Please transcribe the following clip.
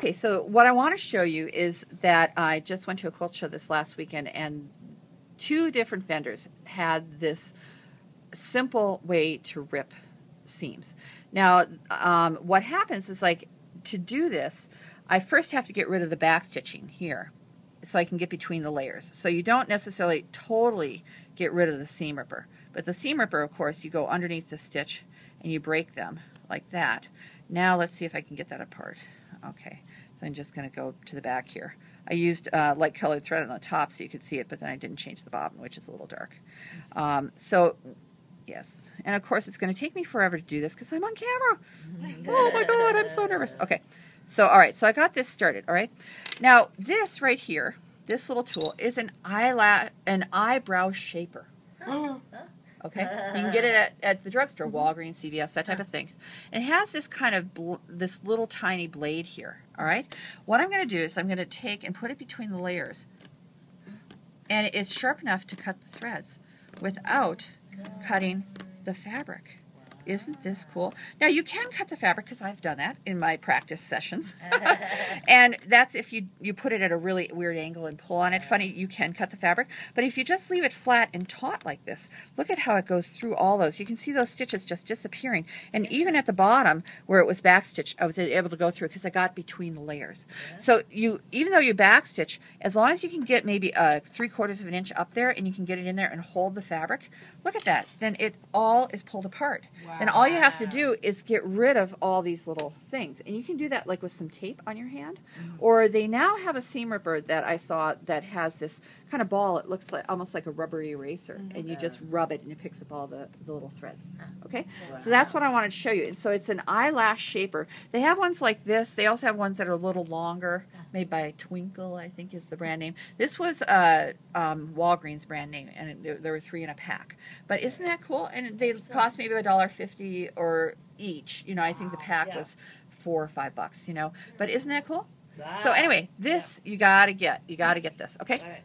Okay, so what I want to show you is that I just went to a quilt show this last weekend, and 2 different vendors had this simple way to rip seams. Now, what happens is, like, to do this, I first have to get rid of the back stitching here so I can get between the layers. So you don't necessarily totally get rid of the seam ripper. But the seam ripper, of course, you go underneath the stitch and you break them like that. Now let's see if I can get that apart. Okay, so I'm just going to go to the back here. I used light colored thread on the top so you could see it, but then I didn't change the bobbin, which is a little dark. So, yes. And of course, it's going to take me forever to do this because I'm on camera. Oh my God, I'm so nervous. Okay, so all right, so I got this started, all right? Now, this right here, this little tool, is an eyebrow shaper. Okay, you can get it at the drugstore, Walgreens, CVS, that type of thing. And it has this kind of this little tiny blade here. All right, what I'm going to do is I'm going to take and put it between the layers, and it's sharp enough to cut the threads without cutting the fabric. Isn't this cool? Now, you can cut the fabric, because I've done that in my practice sessions. And that's if you put it at a really weird angle and pull on it. Funny, you can cut the fabric. But if you just leave it flat and taut like this, look at how it goes through all those. You can see those stitches just disappearing. And even at the bottom, where it was backstitched, I was able to go through because I got between the layers. So even though you backstitch, as long as you can get maybe 3/4 of an inch up there and you can get it in there and hold the fabric, look at that. Then it all is pulled apart. Wow. And all you have to do is get rid of all these little things. And you can do that like with some tape on your hand. Or they now have a seam ripper that I saw that has this kind of ball. It looks like almost like a rubbery eraser. And you just rub it and it picks up all the little threads. Okay? Wow. So that's what I wanted to show you. And so it's an eyelash shaper. They have ones like this. They also have ones that are a little longer, made by Twinkle, I think is the brand name. This was Walgreens brand name, and there were 3 in a pack. But isn't that cool? And they cost maybe $1.50 or each. You know, I think the pack was $4 or $5. You know, but isn't that cool? So anyway, this you gotta get. You gotta get this. Okay.